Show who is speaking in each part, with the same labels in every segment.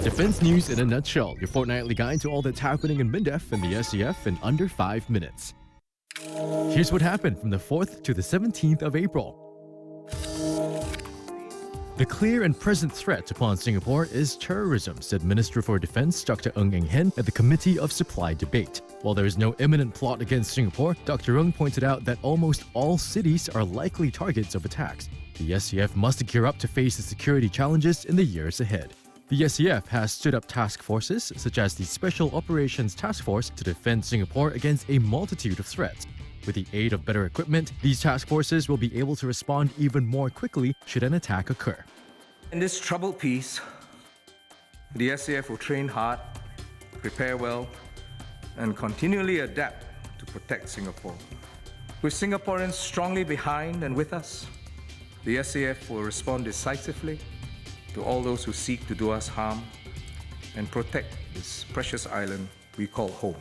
Speaker 1: Defense news in a nutshell, your fortnightly guide to all that's happening in MINDEF and the SCF in under 5 minutes. Here's what happened from the 4th to the 17th of April. The clear and present threat upon Singapore is terrorism, said Minister for Defense Dr. Ng Eng Hen at the Committee of Supply debate. While there is no imminent plot against Singapore, Dr. Ng pointed out that almost all cities are likely targets of attacks. The SCF must gear up to face the security challenges in the years ahead. The SCF has stood up task forces, such as the Special Operations Task Force, to defend Singapore against a multitude of threats. With the aid of better equipment, these task forces will be able to respond even more quickly should an attack occur.
Speaker 2: In this troubled peace, the SCF will train hard, prepare well, and continually adapt to protect Singapore. With Singaporeans strongly behind and with us, the SCF will respond decisively to all those who seek to do us harm and protect this precious island we call home.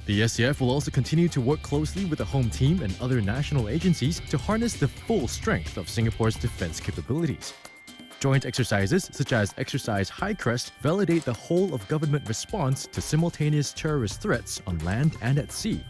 Speaker 1: The SCF will also continue to work closely with the Home Team and other national agencies to harness the full strength of Singapore's defense capabilities. Joint exercises such as Exercise High Crest validate the whole of government response to simultaneous terrorist threats on land and at sea.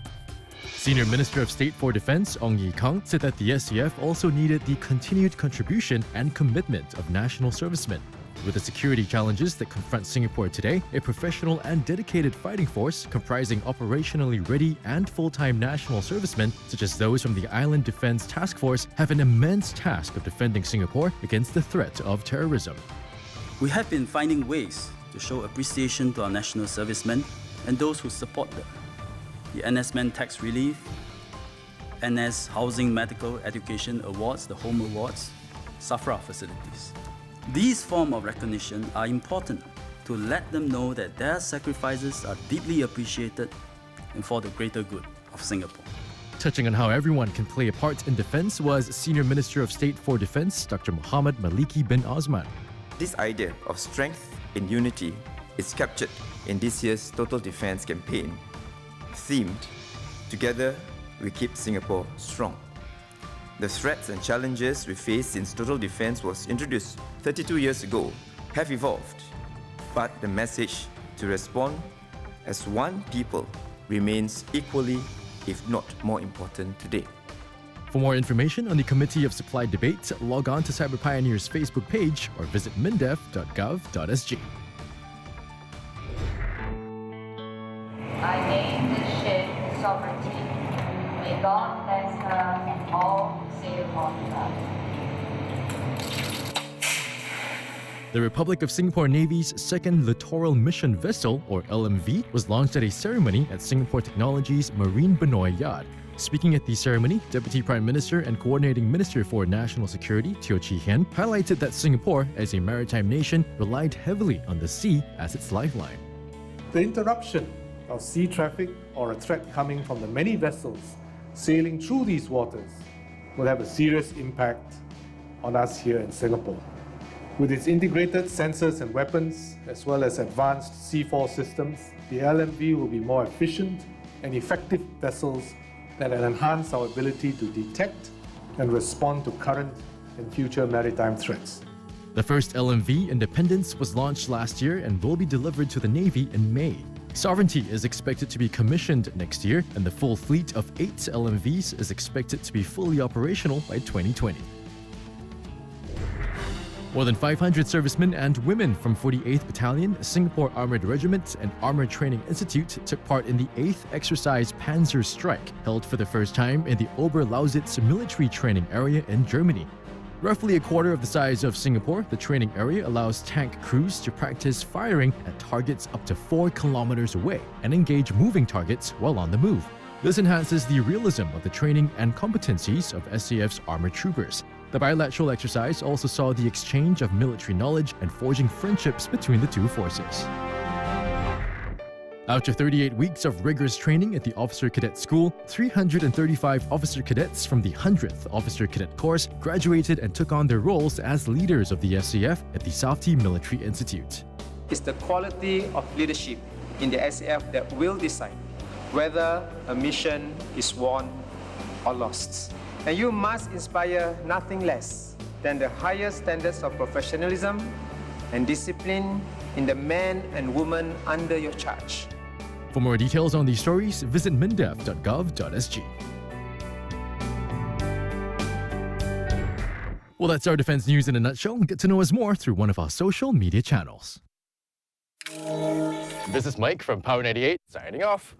Speaker 1: Senior Minister of State for Defense Ong Ye Kung said that the SCF also needed the continued contribution and commitment of national servicemen. With the security challenges that confront Singapore today, a professional and dedicated fighting force comprising operationally ready and full-time national servicemen, such as those from the Island Defense Task Force, have an immense task of defending Singapore against the threat of terrorism.
Speaker 3: We have been finding ways to show appreciation to our national servicemen and those who support them. The NS Men Tax Relief, NS Housing Medical Education Awards, the Home Awards, SAFRA facilities. These forms of recognition are important to let them know that their sacrifices are deeply appreciated and for the greater good of Singapore.
Speaker 1: Touching on how everyone can play a part in defense was Senior Minister of State for Defense Dr. Muhammad Maliki bin Osman.
Speaker 4: This idea of strength in unity is captured in this year's Total Defense campaign, themed, "Together we keep Singapore strong." The threats and challenges we face since Total Defense was introduced 32 years ago have evolved, but the message to respond as one people remains equally, if not more important today.
Speaker 1: For more information on the Committee of Supply debate, log on to Cyber Pioneer's Facebook page or visit mindef.gov.sg.
Speaker 5: I name this ship Sovereignty. May God bless her and all who sail on her.
Speaker 1: The Republic of Singapore Navy's second littoral mission vessel, or LMV, was launched at a ceremony at Singapore Technology's Marine Benoi Yard. Speaking at the ceremony, Deputy Prime Minister and Coordinating Minister for National Security, Teo Chee Hean, highlighted that Singapore, as a maritime nation, relied heavily on the sea as its lifeline.
Speaker 6: The interruption of sea traffic or a threat coming from the many vessels sailing through these waters will have a serious impact on us here in Singapore. With its integrated sensors and weapons, as well as advanced C4 systems, the LMV will be more efficient and effective vessels that will enhance our ability to detect and respond to current and future maritime threats.
Speaker 1: The first LMV, Independence, was launched last year and will be delivered to the Navy in May. Sovereignty is expected to be commissioned next year, and the full fleet of 8 LMVs is expected to be fully operational by 2020. More than 500 servicemen and women from 48th Battalion, Singapore Armoured Regiment, and Armour Training Institute took part in the 8th Exercise Panzer Strike, held for the first time in the Oberlausitz military training area in Germany. Roughly a quarter of the size of Singapore, the training area allows tank crews to practice firing at targets up to 4 kilometers away and engage moving targets while on the move. This enhances the realism of the training and competencies of SAF's armored troopers. The bilateral exercise also saw the exchange of military knowledge and forging friendships between the two forces. After 38 weeks of rigorous training at the Officer Cadet School, 335 officer cadets from the 100th Officer Cadet Course graduated and took on their roles as leaders of the SAF at the Safety Military Institute.
Speaker 7: It's the quality of leadership in the SAF that will decide whether a mission is won or lost. And you must inspire nothing less than the highest standards of professionalism, and discipline in the men and women under your charge.
Speaker 1: For more details on these stories, visit mindef.gov.sg. Well, that's our defense news in a nutshell. Get to know us more through one of our social media channels. This is Mike from Power 98, signing off.